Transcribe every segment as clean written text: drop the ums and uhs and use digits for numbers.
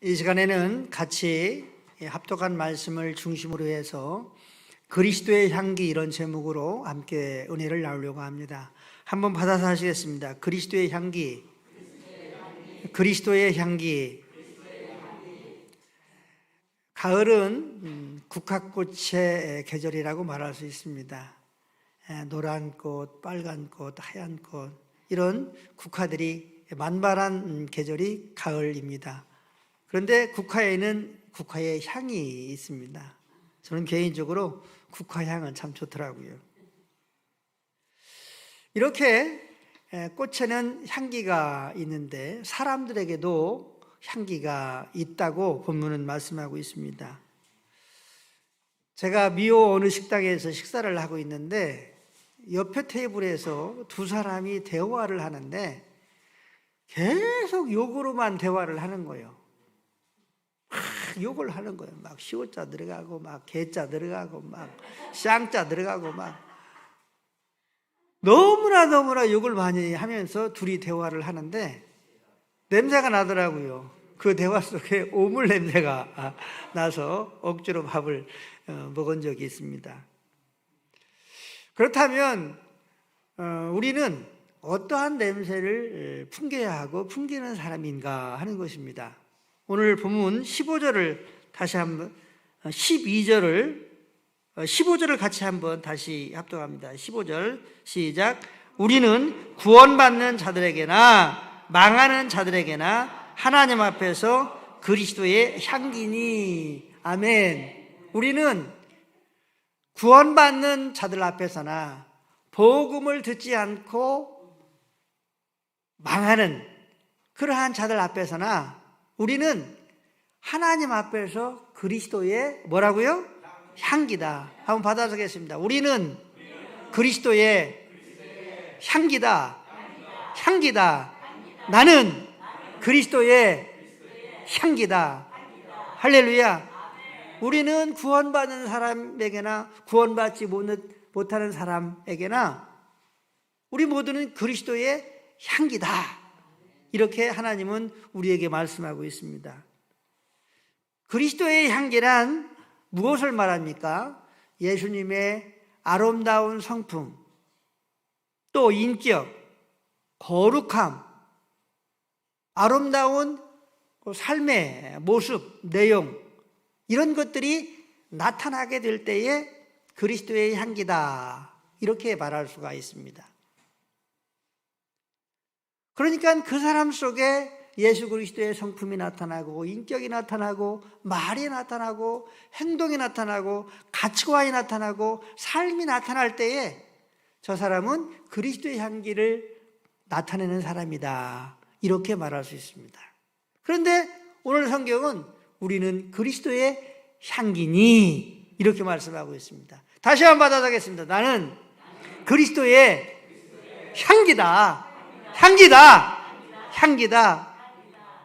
이 시간에는 같이 합독한 말씀을 중심으로 해서 그리스도의 향기 이런 제목으로 함께 은혜를 나누려고 합니다. 한번 받아서 하시겠습니다. 그리스도의 향기, 그리스도의 향기. 가을은 국화꽃의 계절이라고 말할 수 있습니다. 노란 꽃, 빨간 꽃, 하얀 꽃, 이런 국화들이 만발한 계절이 가을입니다. 그런데 국화에는 국화의 향이 있습니다. 저는 개인적으로 국화향은 참 좋더라고요. 이렇게 꽃에는 향기가 있는데 사람들에게도 향기가 있다고 본문은 말씀하고 있습니다. 제가 미호 어느 식당에서 식사를 하고 있는데 옆에 테이블에서 두 사람이 대화를 하는데 계속 욕으로만 대화를 하는 거예요. 막 욕을 하는 거예요. 막 시옷자 들어가고 막 개자 들어가고 막 쌍자 들어가고 막 너무나 욕을 많이 하면서 둘이 대화를 하는데 냄새가 나더라고요. 그 대화 속에 오물 냄새가 나서 억지로 밥을 먹은 적이 있습니다. 그렇다면 우리는 어떠한 냄새를 풍겨야 하고 풍기는 사람인가 하는 것입니다. 오늘 본문 15절을 다시 한번 15절을 같이 한번 다시 합독합니다. 15절 시작. 우리는 구원받는 자들에게나 망하는 자들에게나 하나님 앞에서 그리스도의 향기니. 아멘. 우리는 구원받는 자들 앞에서나 복음을 듣지 않고 망하는 그러한 자들 앞에서나 우리는 하나님 앞에서 그리스도의 뭐라고요? 향기다. 한번 받아보겠습니다. 우리는 그리스도의 향기다. 향기다. 나는 그리스도의 향기다. 할렐루야. 우리는 구원받는 사람에게나 구원받지 못하는 사람에게나 우리 모두는 그리스도의 향기다. 이렇게 하나님은 우리에게 말씀하고 있습니다. 그리스도의 향기란 무엇을 말합니까? 예수님의 아름다운 성품, 또 인격, 거룩함, 아름다운 삶의 모습, 내용, 이런 것들이 나타나게 될 때에 그리스도의 향기다. 이렇게 말할 수가 있습니다. 그러니까 그 사람 속에 예수 그리스도의 성품이 나타나고 인격이 나타나고 말이 나타나고 행동이 나타나고 가치관이 나타나고 삶이 나타날 때에 저 사람은 그리스도의 향기를 나타내는 사람이다. 이렇게 말할 수 있습니다. 그런데 오늘 성경은 우리는 그리스도의 향기니 이렇게 말씀하고 있습니다. 다시 한번 받아가겠습니다. 나는 그리스도의 향기다. 향기다. 향기다.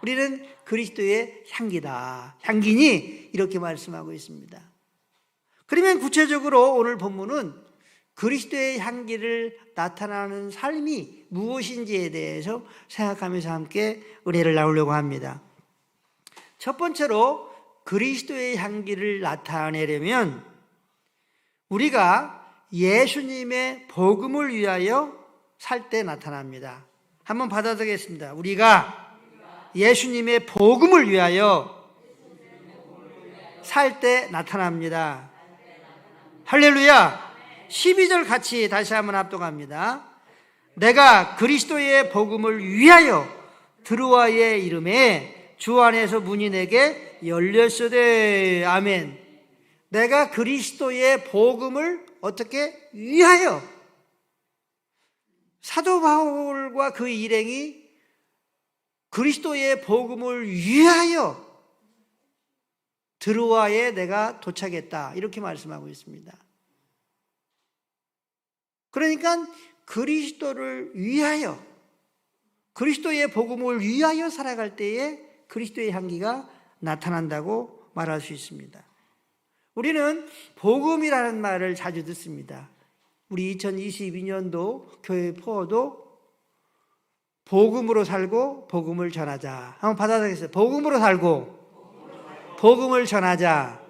우리는 그리스도의 향기다. 향기니 이렇게 말씀하고 있습니다. 그러면 구체적으로 오늘 본문은 그리스도의 향기를 나타나는 삶이 무엇인지에 대해서 생각하면서 함께 은혜를 나누려고 합니다. 첫 번째로 그리스도의 향기를 나타내려면 우리가 예수님의 복음을 위하여 살 때 나타납니다. 한번 받아들이겠습니다. 우리가 예수님의 복음을 위하여 살 때 나타납니다. 할렐루야. 12절 같이 다시 한번 합독합니다. 내가 그리스도의 복음을 위하여 드루아의 이름에 주 안에서 문이 내게 열렸으되. 아멘. 내가 그리스도의 복음을 어떻게 위하여. 사도 바울과 그 일행이 그리스도의 복음을 위하여 드로아에 내가 도착했다. 이렇게 말씀하고 있습니다. 그러니까 그리스도를 위하여, 그리스도의 복음을 위하여 살아갈 때에 그리스도의 향기가 나타난다고 말할 수 있습니다. 우리는 복음이라는 말을 자주 듣습니다. 우리 2022년도 교회 포어도 복음으로 살고 복음을 전하자. 한번 받아들이겠어요. 복음으로 살고 복음을 전하자.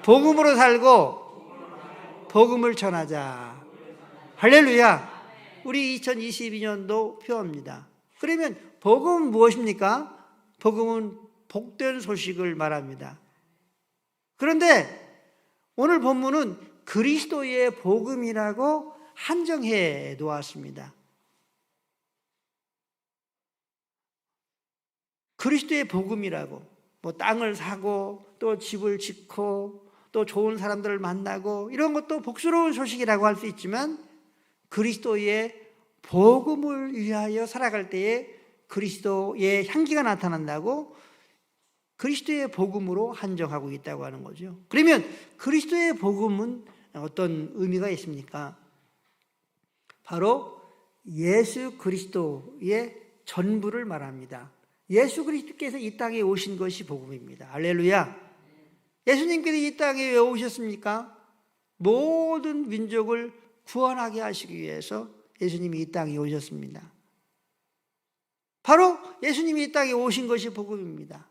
복음으로 살고 복음을 전하자. 할렐루야. 우리 2022년도 표합니다. 그러면 복음은 무엇입니까? 복음은 복된 소식을 말합니다. 그런데 오늘 본문은 그리스도의 복음이라고 한정해 놓았습니다. 그리스도의 복음이라고, 뭐 땅을 사고 또 집을 짓고 또 좋은 사람들을 만나고 이런 것도 복스러운 소식이라고 할 수 있지만, 그리스도의 복음을 위하여 살아갈 때에 그리스도의 향기가 나타난다고 그리스도의 복음으로 한정하고 있다고 하는 거죠. 그러면 그리스도의 복음은 어떤 의미가 있습니까? 바로 예수 그리스도의 전부를 말합니다. 예수 그리스도께서 이 땅에 오신 것이 복음입니다. 할렐루야. 예수님께서 이 땅에 왜 오셨습니까? 모든 민족을 구원하게 하시기 위해서 예수님이 이 땅에 오셨습니다. 바로 예수님이 이 땅에 오신 것이 복음입니다.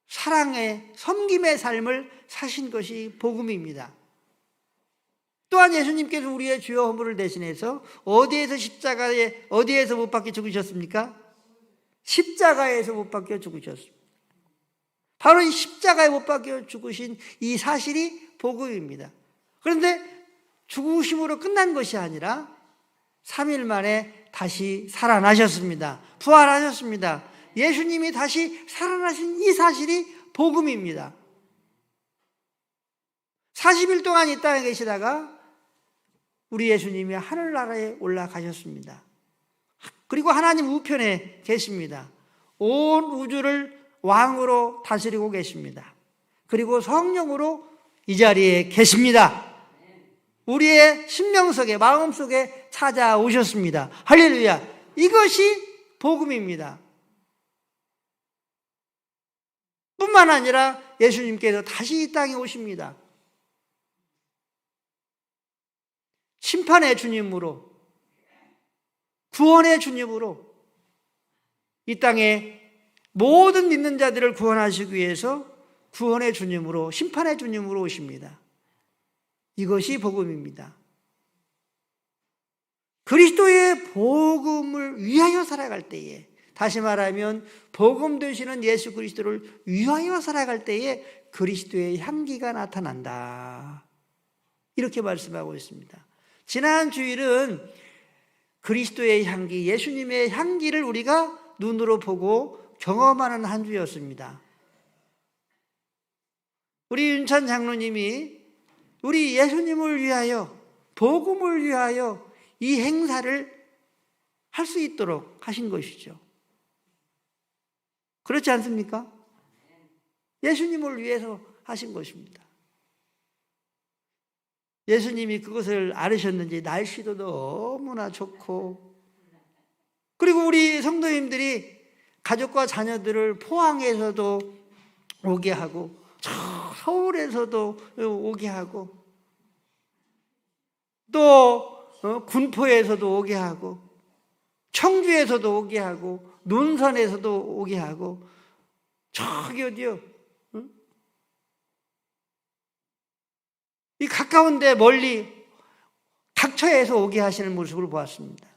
사랑의 섬김의 삶을 사신 것이 복음입니다. 또한 예수님께서 우리의 죄와 허물을 대신해서 어디에서 못 박혀 죽으셨습니까? 십자가에서 못 박혀 죽으셨습니다. 바로 이 십자가에 못 박혀 죽으신 이 사실이 복음입니다. 그런데 죽으심으로 끝난 것이 아니라 3일 만에 다시 살아나셨습니다. 부활하셨습니다. 예수님이 다시 살아나신 이 사실이 복음입니다. 40일 동안 이 땅에 계시다가 우리 예수님이 하늘나라에 올라가셨습니다. 그리고 하나님 우편에 계십니다. 온 우주를 왕으로 다스리고 계십니다. 그리고 성령으로 이 자리에 계십니다. 우리의 심령속에, 마음속에 찾아오셨습니다. 할렐루야. 이것이 복음입니다. 뿐만 아니라 예수님께서 다시 이 땅에 오십니다. 심판의 주님으로, 구원의 주님으로 이 땅에 모든 믿는 자들을 구원하시기 위해서 구원의 주님으로, 심판의 주님으로 오십니다. 이것이 복음입니다. 그리스도의 복음을 위하여 살아갈 때에, 다시 말하면 복음 되시는 예수 그리스도를 위하여 살아갈 때에 그리스도의 향기가 나타난다. 이렇게 말씀하고 있습니다. 지난 주일은 그리스도의 향기, 예수님의 향기를 우리가 눈으로 보고 경험하는 한 주였습니다. 우리 윤찬 장로님이 우리 예수님을 위하여, 복음을 위하여 이 행사를 할 수 있도록 하신 것이죠. 그렇지 않습니까? 예수님을 위해서 하신 것입니다. 예수님이 그것을 알으셨는지 날씨도 너무나 좋고, 그리고 우리 성도님들이 가족과 자녀들을 포항에서도 오게 하고 서울에서도 오게 하고 또 군포에서도 오게 하고 청주에서도 오게 하고 논산에서도 오게 하고 저기 어디요? 이 가까운데 멀리 닥쳐에서 오게 하시는 모습을 보았습니다.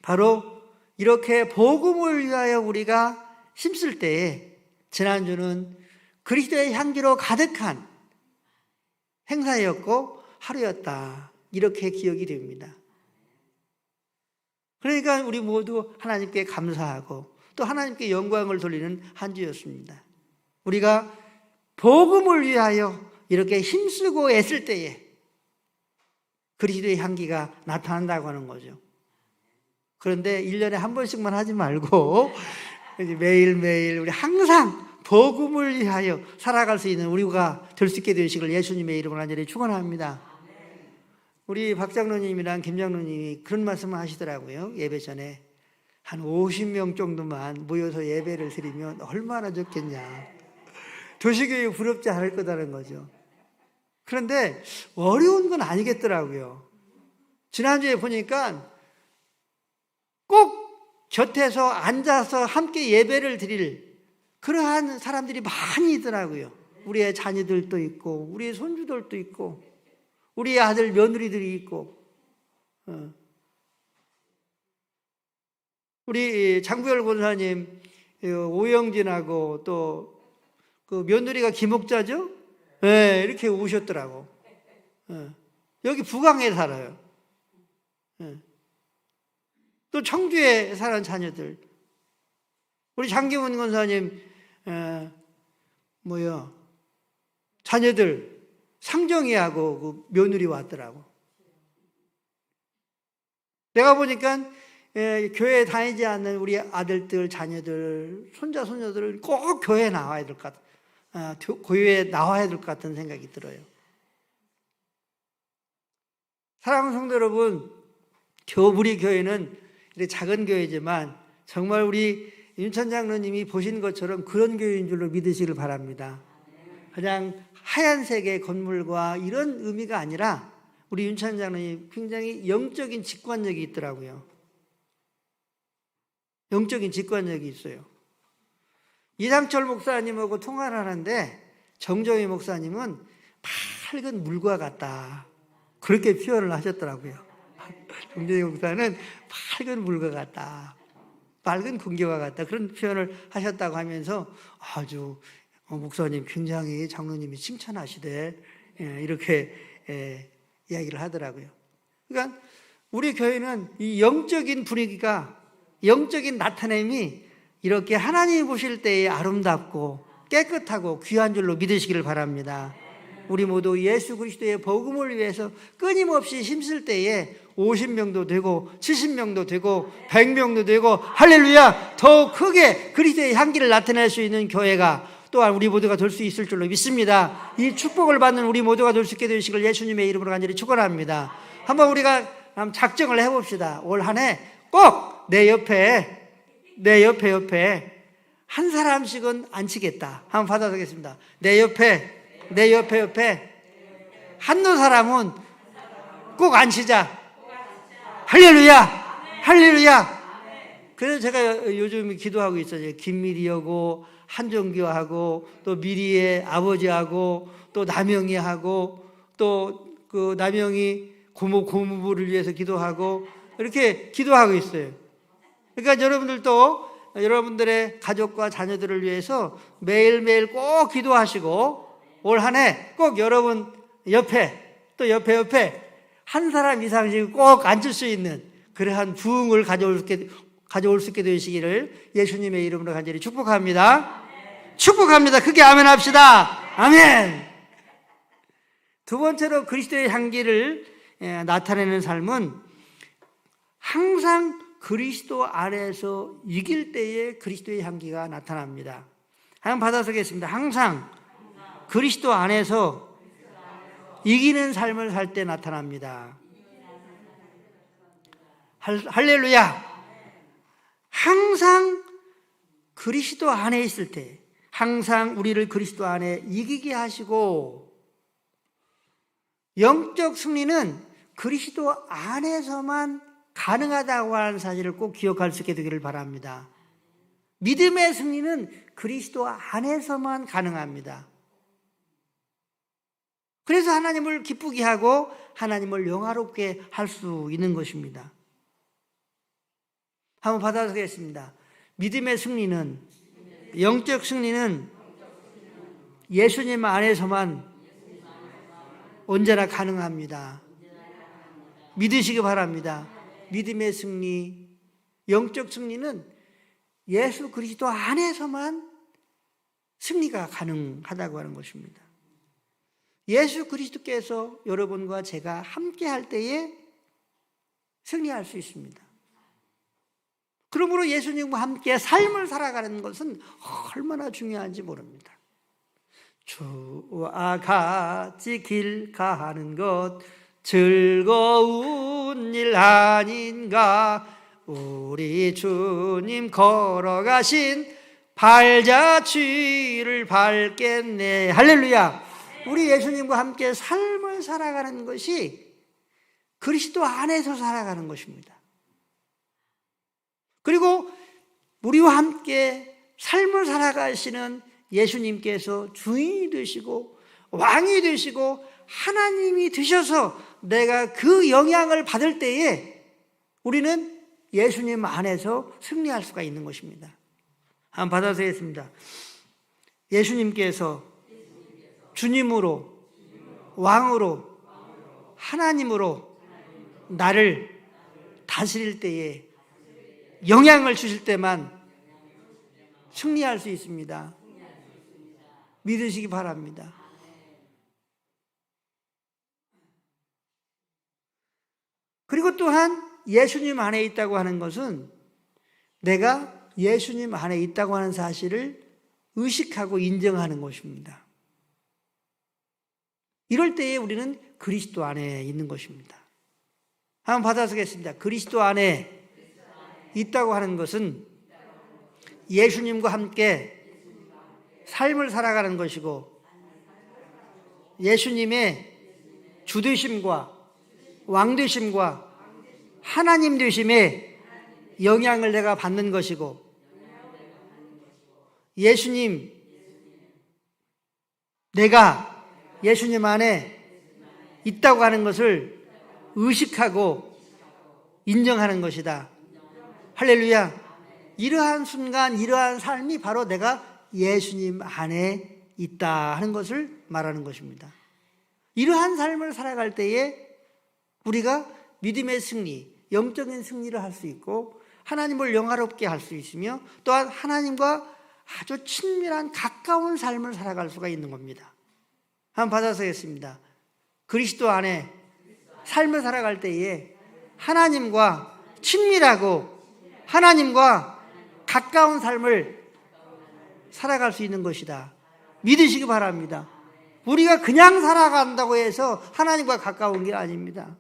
바로 이렇게 복음을 위하여 우리가 힘쓸 때에 지난주는 그리스도의 향기로 가득한 행사였고 하루였다. 이렇게 기억이 됩니다. 그러니까 우리 모두 하나님께 감사하고 또 하나님께 영광을 돌리는 한 주였습니다. 우리가 복음을 위하여 이렇게 힘쓰고 애쓸 때에 그리스도의 향기가 나타난다고 하는 거죠. 그런데 1년에 한 번씩만 하지 말고 매일매일 우리 항상 복음을 위하여 살아갈 수 있는 우리가 될 수 있게 되시길 예수님의 이름으로 간절히 축원합니다. 우리 박 장로님이랑 김 장로님이 그런 말씀을 하시더라고요. 예배 전에 한 50명 정도만 모여서 예배를 드리면 얼마나 좋겠냐. 도시교회 부럽지 않을 거다는 거죠. 그런데 어려운 건 아니겠더라고요. 지난주에 보니까 꼭 곁에서 앉아서 함께 예배를 드릴 그러한 사람들이 많이 있더라고요. 우리의 자녀들도 있고 우리의 손주들도 있고 우리의 아들 며느리들이 있고 우리 장부열 권사님 오영진하고 또 그 며느리가 김옥자죠? 네, 이렇게 오셨더라고. 여기 부강에 살아요. 또 청주에 사는 자녀들. 우리 장기문 권사님 자녀들 상정이하고 그 며느리 왔더라고. 내가 보니까 교회에 다니지 않는 우리 아들들, 자녀들, 손자, 손녀들은 꼭 교회에 나와야 될 것 같아. 교회에 나와야 될 것 같은 생각이 들어요. 사랑하는 성도 여러분, 우리 교회는 작은 교회지만 정말 우리 윤천 장로님이 보신 것처럼 그런 교회인 줄로 믿으시길 바랍니다. 그냥 하얀색의 건물과 이런 의미가 아니라 우리 윤천 장로님 굉장히 영적인 직관력이 있더라고요. 영적인 직관력이 있어요. 이상철 목사님하고 통화를 하는데 정정희 목사님은 밝은 물과 같다. 그렇게 표현을 하셨더라고요. 정정희 목사는 밝은 물과 같다. 밝은 공기와 같다. 그런 표현을 하셨다고 하면서 아주 목사님 굉장히 장로님이 칭찬하시되 이렇게 이야기를 하더라고요. 그러니까 우리 교회는 이 영적인 분위기가 영적인 나타냄이 이렇게 하나님이 보실 때에 아름답고 깨끗하고 귀한 줄로 믿으시기를 바랍니다. 우리 모두 예수 그리스도의 복음을 위해서 끊임없이 힘쓸 때에 50명도 되고 70명도 되고 100명도 되고 할렐루야 더 크게 그리스도의 향기를 나타낼 수 있는 교회가 또한 우리 모두가 될 수 있을 줄로 믿습니다. 이 축복을 받는 우리 모두가 될 수 있게 되시길 예수님의 이름으로 간절히 축원합니다. 한번 우리가 작정을 해봅시다. 올 한 해 꼭 내 옆에 한 사람씩은 앉히겠다. 한번 받아보겠습니다. 내 옆에 한두 사람은 꼭 앉히자. 할렐루야. 그래서 제가 요즘 기도하고 있어요. 김미리하고 한종교하고 또 미리의 아버지하고 또 남영이하고 또 그 남영이 고모부를 위해서 기도하고 이렇게 기도하고 있어요. 그러니까 여러분들도 여러분들의 가족과 자녀들을 위해서 매일매일 꼭 기도하시고 올 한 해 꼭 여러분 옆에 또 옆에 한 사람 이상씩 꼭 앉을 수 있는 그러한 부흥을 가져올 수 있게 되시기를 예수님의 이름으로 간절히 축복합니다. 축복합니다. 크게 아멘 합시다. 아멘. 두 번째로 그리스도의 향기를 나타내는 삶은 항상 그리스도 안에서 이길 때에 그리스도의 향기가 나타납니다. 한번 받아서겠습니다. 항상 그리스도 안에서 이기는 삶을 살 때 나타납니다. 할렐루야. 항상 그리스도 안에 있을 때 항상 우리를 그리스도 안에 이기게 하시고 영적 승리는 그리스도 안에서만 가능하다고 하는 사실을 꼭 기억할 수 있게 되기를 바랍니다. 믿음의 승리는 그리스도 안에서만 가능합니다. 그래서 하나님을 기쁘게 하고 하나님을 영화롭게 할 수 있는 것입니다. 한번 받아보겠습니다. 믿음의 승리는, 영적 승리는 예수님 안에서만 언제나 가능합니다. 믿으시기 바랍니다. 믿음의 승리, 영적 승리는 예수 그리스도 안에서만 승리가 가능하다고 하는 것입니다. 예수 그리스도께서 여러분과 제가 함께 할 때에 승리할 수 있습니다. 그러므로 예수님과 함께 삶을 살아가는 것은 얼마나 중요한지 모릅니다. 주와 같이 길 가는 것 즐거운 일 아닌가. 우리 주님 걸어가신 발자취를 밟겠네. 할렐루야. 우리 예수님과 함께 삶을 살아가는 것이 그리스도 안에서 살아가는 것입니다. 그리고 우리와 함께 삶을 살아가시는 예수님께서 주인이 되시고 왕이 되시고 하나님이 되셔서 내가 그 영향을 받을 때에 우리는 예수님 안에서 승리할 수가 있는 것입니다. 한번 받아보겠습니다. 예수님께서 주님으로 왕으로 하나님으로 나를 다스릴 때에 영향을 주실 때만 승리할 수 있습니다. 믿으시기 바랍니다. 그리고 또한 예수님 안에 있다고 하는 것은 내가 예수님 안에 있다고 하는 사실을 의식하고 인정하는 것입니다. 이럴 때에 우리는 그리스도 안에 있는 것입니다. 한번 받아보겠습니다. 그리스도 안에 있다고 하는 것은 예수님과 함께 삶을 살아가는 것이고 예수님의 주되심과 왕되심과 하나님 되심에 영향을 내가 받는 것이고 예수님, 내가 예수님 안에 있다고 하는 것을 의식하고 인정하는 것이다. 할렐루야. 이러한 순간, 이러한 삶이 바로 내가 예수님 안에 있다 하는 것을 말하는 것입니다. 이러한 삶을 살아갈 때에 우리가 믿음의 승리, 영적인 승리를 할 수 있고 하나님을 영화롭게 할 수 있으며 또한 하나님과 아주 친밀한 가까운 삶을 살아갈 수가 있는 겁니다. 한번 받아서겠습니다. 그리스도 안에 삶을 살아갈 때에 하나님과 친밀하고 하나님과 가까운 삶을 살아갈 수 있는 것이다. 믿으시기 바랍니다. 우리가 그냥 살아간다고 해서 하나님과 가까운 게 아닙니다.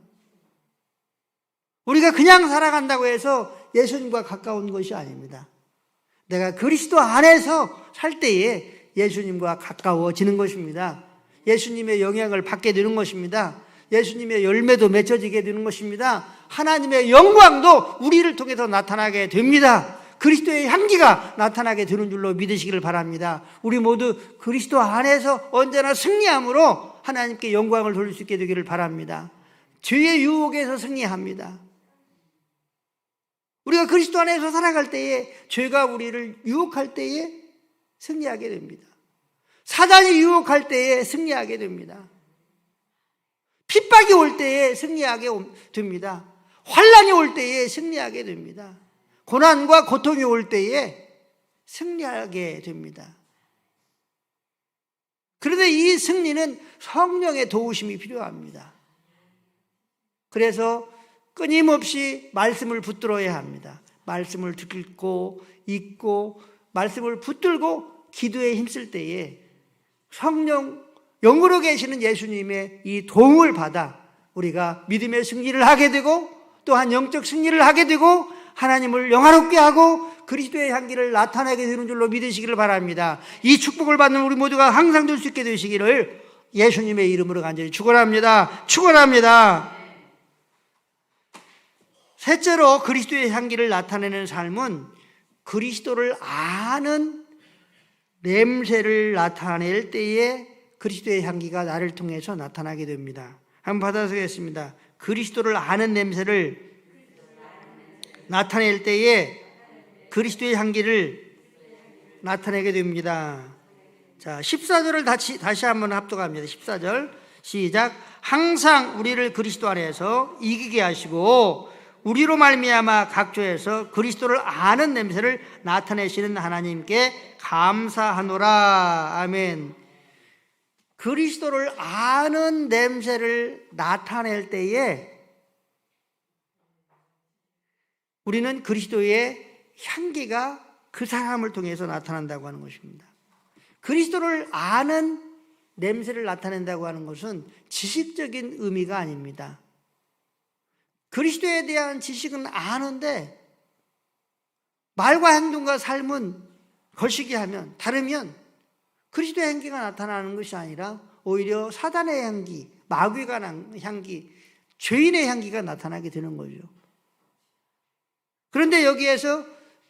우리가 그냥 살아간다고 해서 예수님과 가까운 것이 아닙니다. 내가 그리스도 안에서 살 때에 예수님과 가까워지는 것입니다. 예수님의 영향을 받게 되는 것입니다. 예수님의 열매도 맺혀지게 되는 것입니다. 하나님의 영광도 우리를 통해서 나타나게 됩니다. 그리스도의 향기가 나타나게 되는 줄로 믿으시기를 바랍니다. 우리 모두 그리스도 안에서 언제나 승리함으로 하나님께 영광을 돌릴 수 있게 되기를 바랍니다. 죄의 유혹에서 승리합니다. 우리가 그리스도 안에서 살아갈 때에 죄가 우리를 유혹할 때에 승리하게 됩니다. 사단이 유혹할 때에 승리하게 됩니다. 핍박이 올 때에 승리하게 됩니다. 환난이 올 때에 승리하게 됩니다. 고난과 고통이 올 때에 승리하게 됩니다. 그런데 이 승리는 성령의 도우심이 필요합니다. 그래서 끊임없이 말씀을 붙들어야 합니다. 말씀을 듣고 읽고 말씀을 붙들고 기도에 힘쓸 때에 성령 영으로 계시는 예수님의 이 도움을 받아 우리가 믿음의 승리를 하게 되고 또한 영적 승리를 하게 되고 하나님을 영화롭게 하고 그리스도의 향기를 나타내게 되는 줄로 믿으시기를 바랍니다. 이 축복을 받는 우리 모두가 항상 될 수 있게 되시기를 예수님의 이름으로 간절히 축원합니다. 축원합니다. 셋째로 그리스도의 향기를 나타내는 삶은 그리스도를 아는 냄새를 나타낼 때에 그리스도의 향기가 나를 통해서 나타나게 됩니다. 한번 받아보겠습니다. 그리스도를 아는 냄새를 나타낼 때에 그리스도의 향기를 나타내게 됩니다. 자, 14절을 다시 한번 합독합니다. 14절 시작. 항상 우리를 그리스도 안에서 이기게 하시고 우리로 말미암아 각조에서 그리스도를 아는 냄새를 나타내시는 하나님께 감사하노라. 아멘. 그리스도를 아는 냄새를 나타낼 때에 우리는 그리스도의 향기가 그 사람을 통해서 나타난다고 하는 것입니다. 그리스도를 아는 냄새를 나타낸다고 하는 것은 지식적인 의미가 아닙니다. 그리스도에 대한 지식은 아는데 말과 행동과 삶은 거시기하면 다르면 그리스도의 향기가 나타나는 것이 아니라 오히려 사단의 향기, 마귀가 향기, 죄인의 향기가 나타나게 되는 거죠. 그런데 여기에서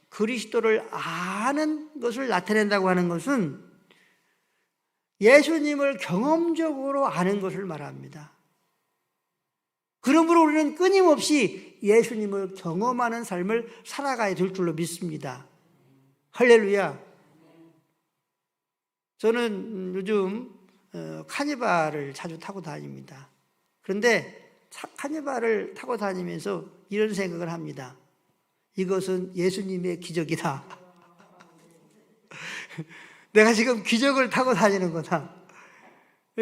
그리스도를 아는 것을 나타낸다고 하는 것은 예수님을 경험적으로 아는 것을 말합니다. 그러므로 우리는 끊임없이 예수님을 경험하는 삶을 살아가야 될 줄로 믿습니다. 할렐루야. 저는 요즘 카니발을 자주 타고 다닙니다. 그런데 카니발을 타고 다니면서 이런 생각을 합니다. 이것은 예수님의 기적이다. 내가 지금 기적을 타고 다니는 거다.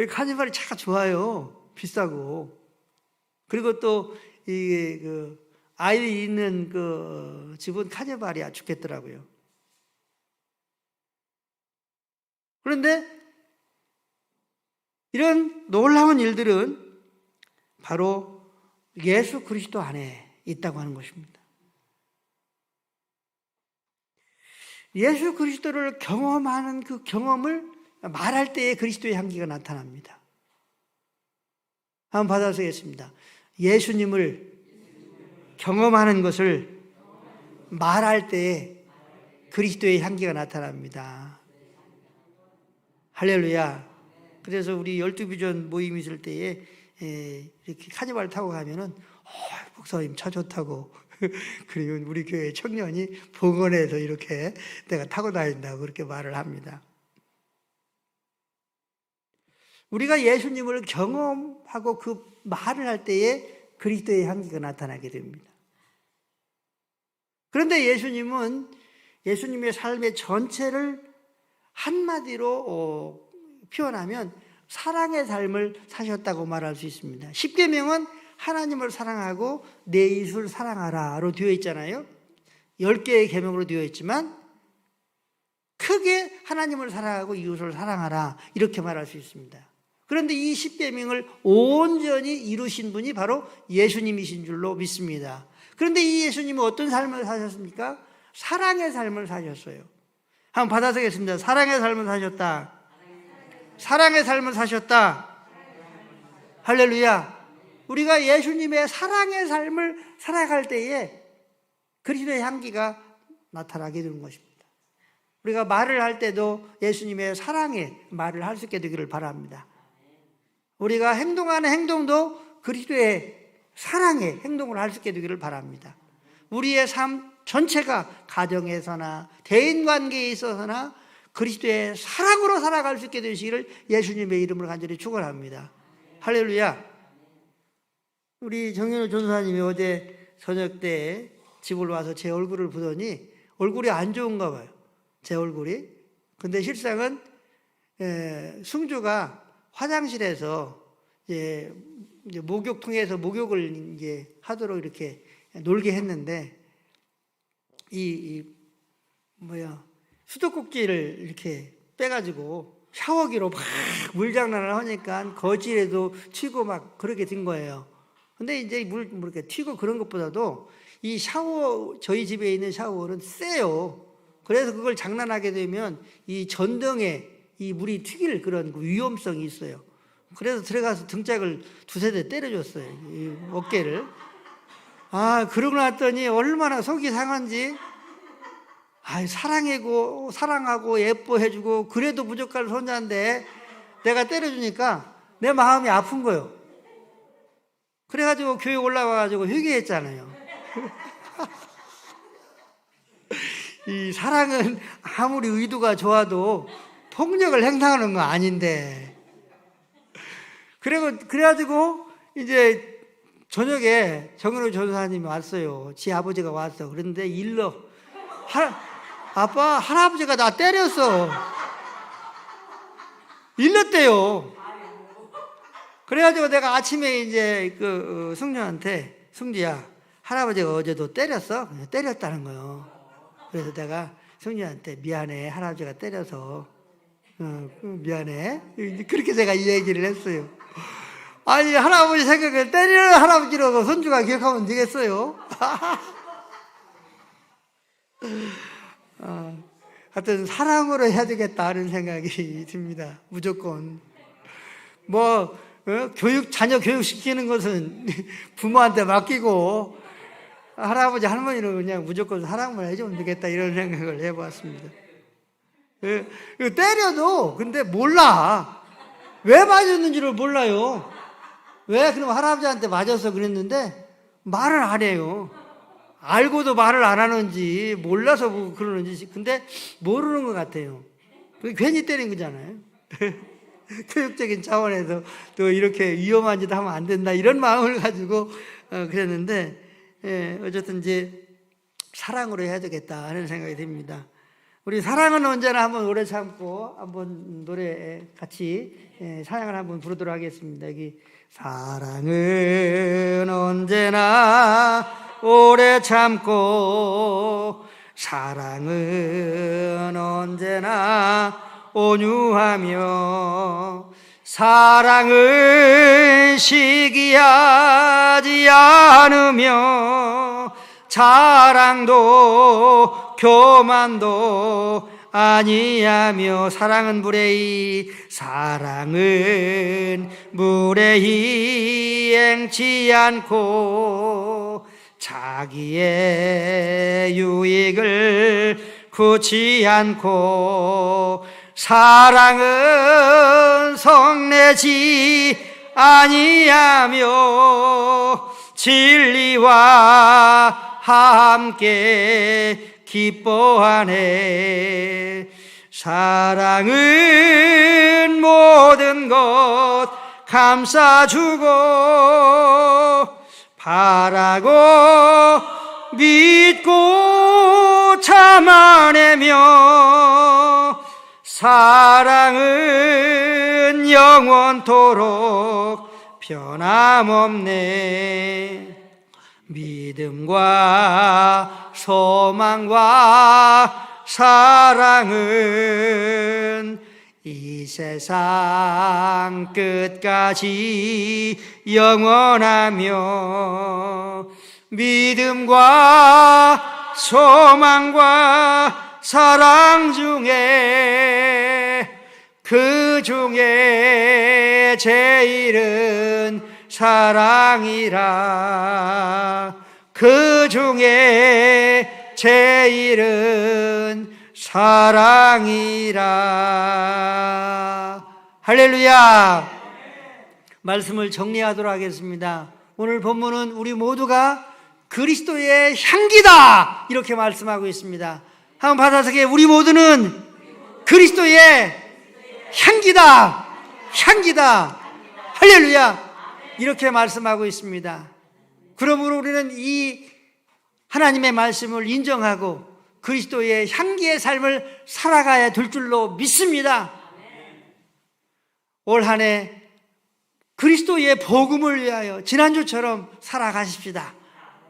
카니발이 차가 좋아요. 비싸고. 그리고 또 아이 있는 그 집은 카니발이야 죽겠더라고요. 그런데 이런 놀라운 일들은 바로 예수 그리스도 안에 있다고 하는 것입니다. 예수 그리스도를 경험하는 그 경험을 말할 때에 그리스도의 향기가 나타납니다. 한번 받아쓰겠습니다. 예수님을 경험하는 것을 말할 때에 그리스도의 향기가 나타납니다. 할렐루야. 그래서 우리 12비전 모임 있을 때에 이렇게 카니발 타고 가면은 목사님 차 좋다고 그리고 우리 교회 청년이 복원해서 이렇게 내가 타고 다닌다고 그렇게 말을 합니다. 우리가 예수님을 경험하고 그 말을 할 때에 그리스도의 향기가 나타나게 됩니다. 그런데 예수님은 예수님의 삶의 전체를 한마디로 표현하면 사랑의 삶을 사셨다고 말할 수 있습니다. 십계명은 하나님을 사랑하고 내 이웃을 사랑하라로 되어 있잖아요. 10개의 계명으로 되어 있지만 크게 하나님을 사랑하고 이웃을 사랑하라 이렇게 말할 수 있습니다. 그런데 이 십계명을 온전히 이루신 분이 바로 예수님이신 줄로 믿습니다. 그런데 이 예수님은 어떤 삶을 사셨습니까? 사랑의 삶을 사셨어요. 한번 받아서겠습니다. 사랑의 삶을 사셨다. 사랑의 삶을 사셨다. 할렐루야. 우리가 예수님의 사랑의 삶을 살아갈 때에 그리스도의 향기가 나타나게 되는 것입니다. 우리가 말을 할 때도 예수님의 사랑의 말을 할 수 있게 되기를 바랍니다. 우리가 행동하는 행동도 그리스도의 사랑의 행동을 할 수 있게 되기를 바랍니다. 우리의 삶 전체가 가정에서나 대인관계에 있어서나 그리스도의 사랑으로 살아갈 수 있게 되시기를 예수님의 이름으로 간절히 축원합니다. 할렐루야. 우리 정현우 전사님이 어제 저녁 때 집을 와서 제 얼굴을 보더니 얼굴이 안 좋은가 봐요. 제 얼굴이. 근데 실상은 승주가 화장실에서 이제 목욕 통해서 목욕을 이제 하도록 이렇게 놀게 했는데 수도꼭지를 이렇게 빼가지고 샤워기로 막 물장난을 하니까 거실에도 튀고 막 그렇게 된 거예요. 근데 이제 물 이렇게 튀고 그런 것보다도 이 저희 집에 있는 샤워는 세요. 그래서 그걸 장난하게 되면 이 전등에 이 물이 튀길 그런 위험성이 있어요. 그래서 들어가서 등짝을 두세 대 때려줬어요. 이 어깨를. 그러고 났더니 얼마나 속이 상한지. 사랑하고 예뻐해주고 그래도 부족할 손자인데 내가 때려주니까 내 마음이 아픈 거예요. 그래가지고 교회 올라와가지고 회개했잖아요. 이 사랑은 아무리 의도가 좋아도 폭력을 행사하는 거 아닌데. 그래가지고 이제 저녁에 정은호 전사님이 왔어요. 지 아버지가 왔어. 그런데 아빠, 할아버지가 나 때렸어. 일렀대요. 그래가지고 내가 아침에 이제 승주한테, 승주야, 할아버지가 어제도 때렸어? 때렸다는 거예요. 그래서 내가 승주한테 미안해, 할아버지가 때려서. 미안해. 그렇게 제가 이 얘기를 했어요. 아니, 할아버지 생각에 때리는 할아버지라고 손주가 기억하면 되겠어요? 하여튼 사랑으로 해야 되겠다 하는 생각이 듭니다. 무조건. 자녀 교육시키는 것은 부모한테 맡기고, 할아버지 할머니는 그냥 무조건 사랑만 해주면 되겠다 이런 생각을 해보았습니다. 때려도 근데 몰라. 왜 맞았는지를 몰라요. 왜? 그럼 할아버지한테 맞아서 그랬는데 말을 안 해요. 알고도 말을 안 하는지 몰라서 그러는지 근데 모르는 것 같아요. 괜히 때린 거잖아요. 교육적인 차원에서 또 이렇게 위험한 짓 하면 안 된다 이런 마음을 가지고 그랬는데 어쨌든 이제 사랑으로 해야 되겠다 하는 생각이 듭니다. 우리 사랑은 언제나 한번 오래 참고 한번 노래 같이 사랑을 한번 부르도록 하겠습니다. 여기 사랑은 언제나 오래 참고 사랑은 언제나 온유하며 사랑은 시기하지 않으며 자랑도 교만도 아니하며 사랑은 무례히 사랑은 무례히 행치 않고 자기의 유익을 구치 않고 사랑은 성내지 아니하며 진리와 함께 기뻐하네. 사랑은 모든 것 감싸주고 바라고 믿고 참아내며 사랑은 영원토록 변함없네. 믿음과 소망과 사랑은 이 세상 끝까지 영원하며 믿음과 소망과 사랑 중에 그 중에 제일은 사랑이라. 그 중에 제일은 사랑이라. 할렐루야. 말씀을 정리하도록 하겠습니다. 오늘 본문은 우리 모두가 그리스도의 향기다 이렇게 말씀하고 있습니다. 한번 받아서게 우리 모두는 그리스도의 향기다. 향기다. 할렐루야. 이렇게 말씀하고 있습니다. 그러므로 우리는 이 하나님의 말씀을 인정하고 그리스도의 향기의 삶을 살아가야 될 줄로 믿습니다. 올 한 해 그리스도의 복음을 위하여 지난주처럼 살아가십시다.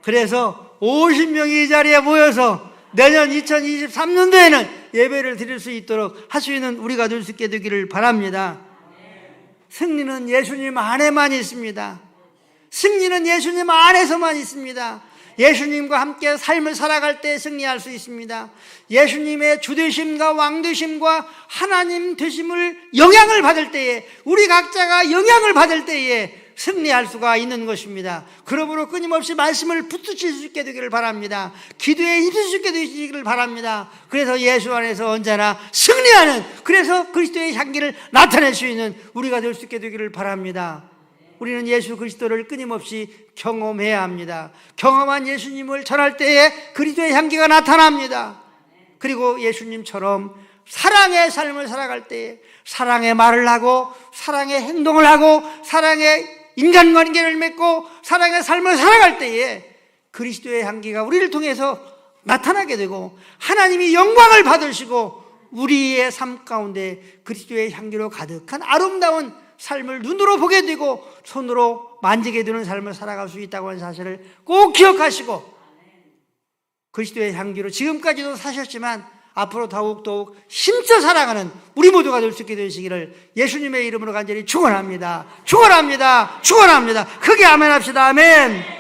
그래서 50명이 이 자리에 모여서 내년 2023년도에는 예배를 드릴 수 있도록 할 수 있는 우리가 될 수 있게 되기를 바랍니다. 승리는 예수님 안에만 있습니다. 승리는 예수님 안에서만 있습니다. 예수님과 함께 삶을 살아갈 때 승리할 수 있습니다. 예수님의 주되심과 왕되심과 하나님 되심을 영향을 받을 때에, 우리 각자가 영향을 받을 때에 승리할 수가 있는 것입니다. 그러므로 끊임없이 말씀을 붙드실 수 있게 되기를 바랍니다. 기도에 힘쓸 수 있게 되시기를 바랍니다. 그래서 예수 안에서 언제나 승리하는, 그래서 그리스도의 향기를 나타낼 수 있는 우리가 될 수 있게 되기를 바랍니다. 우리는 예수 그리스도를 끊임없이 경험해야 합니다. 경험한 예수님을 전할 때에 그리스도의 향기가 나타납니다. 그리고 예수님처럼 사랑의 삶을 살아갈 때에 사랑의 말을 하고 사랑의 행동을 하고 사랑의 인간관계를 맺고 사랑의 삶을 살아갈 때에 그리스도의 향기가 우리를 통해서 나타나게 되고 하나님이 영광을 받으시고 우리의 삶 가운데 그리스도의 향기로 가득한 아름다운 삶을 눈으로 보게 되고 손으로 만지게 되는 삶을 살아갈 수 있다고 하는 사실을 꼭 기억하시고 그리스도의 향기로 지금까지도 사셨지만 앞으로 더욱 힘써 살아가는 우리 모두가 될 수 있게 되시기를 예수님의 이름으로 간절히 축원합니다. 축원합니다. 축원합니다. 크게 아멘 합시다. 아멘.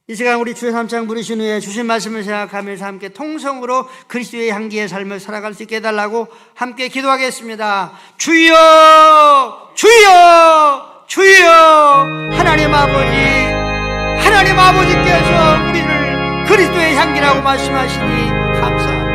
이 시간 우리 주의 3창 부르신 후에 주신 말씀을 생각하면서 함께 통성으로 그리스도의 향기의 삶을 살아갈 수 있게 해달라고 함께 기도하겠습니다. 주여 주여 주여. 하나님 아버지, 하나님 아버지께서 우리를 그리스도의 향기라고 말씀하시니 감사합니다.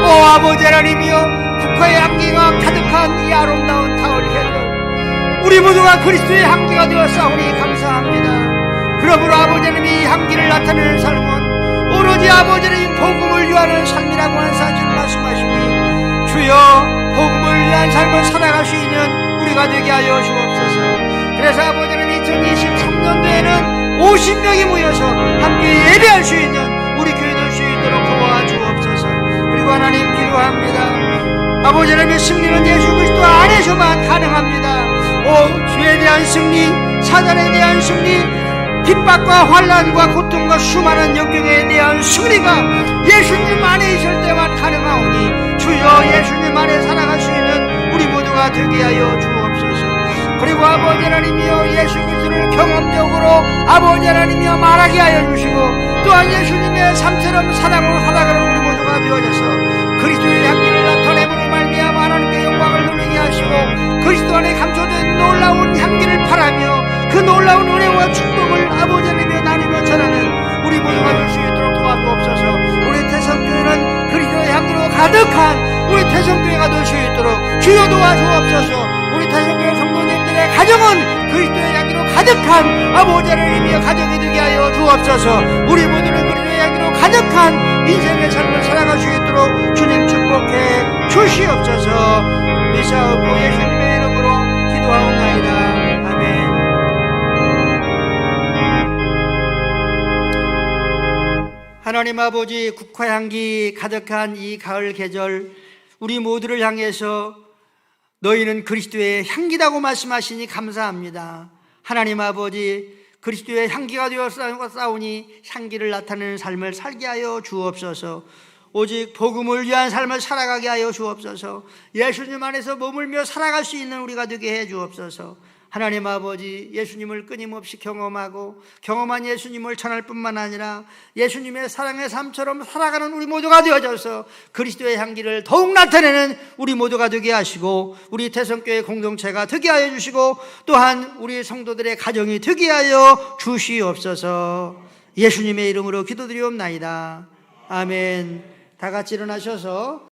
오 아버지 하나님이여, 국화의 향기가 가득한 이 아름다운 가을 계절, 우리 모두가 그리스도의 향기가 되었사오니 감사합니다. 그러므로 아버지 하나님이 이 향기를 나타내는 삶은 오로지 아버지 하나님 복음을 위하는 삶이라고 하는 사실을 말씀하시니, 주여 복음을 위한 삶을 살아갈 수 있는 우리가 되게 하여 주옵소서. 그래서 아버지 하나님 2023년도에는 50명이 모여서 함께 예배할 수 있는 우리 교회 될 수 있도록 도와주옵소서. 그리고 하나님 기도합니다. 아버지 하나님의 승리는 예수 그리스도 안에서만 가능합니다. 오 죄에 대한 승리, 사단에 대한 승리, 핍박과 환난과 고통과 수많은 역경에 대한 승리가 예수님 안에 있을 때만 가능하오니, 주여 예수님 안에 살아갈 수 있는 우리 모두가 되게 하여 주옵소서. 그리고 아버지 하나님이여, 예수 그리스도를 경험적으로 아버지 하나님이여 말하게 하여 주시고, 또한 예수님의 삶처럼 사랑으로 살아가는 우리 모두가 되어져서 그리스도의 향기를 나타내므로 말미암아 하나님께 영광을 돌리게 하시고, 그리스도 안에 감춰진 놀라운 향기를 바라며 그 놀라운 은혜와 축복을 아버지 하나님이여 나누며 전하는 우리 모두가 될 수 있도록 도와주옵소서. 우리 태성교회는 그리스도의 향기로 가득한 우리 태성교회가 될 수 있도록 주여 도와주옵소서. 우리 태성교회 성도님들의 가정은 그리스도의 향기로 가득한 아버지 하나님이여 가정이 되게 하여 주옵소서. 우리 모두는 그리스도의 향기로 가득한 인생의 삶을 살아갈 수 있도록 주님 축복해 주시옵소서. 미사오고 예수님의 이름으로 기도하옵나이다. 아멘. 하나님 아버지, 국화향기 가득한 이 가을 계절, 우리 모두를 향해서 너희는 그리스도의 향기라고 말씀하시니 감사합니다. 하나님 아버지, 그리스도의 향기가 되어 싸우니 향기를 나타내는 삶을 살게 하여 주옵소서. 오직 복음을 위한 삶을 살아가게 하여 주옵소서. 예수님 안에서 머물며 살아갈 수 있는 우리가 되게 해 주옵소서. 하나님 아버지, 예수님을 끊임없이 경험하고 경험한 예수님을 전할 뿐만 아니라 예수님의 사랑의 삶처럼 살아가는 우리 모두가 되어져서 그리스도의 향기를 더욱 나타내는 우리 모두가 되게 하시고, 우리 태성교회 공동체가 되게 하여 주시고, 또한 우리 성도들의 가정이 되게 하여 주시옵소서. 예수님의 이름으로 기도드리옵나이다. 아멘. 다 같이 일어나셔서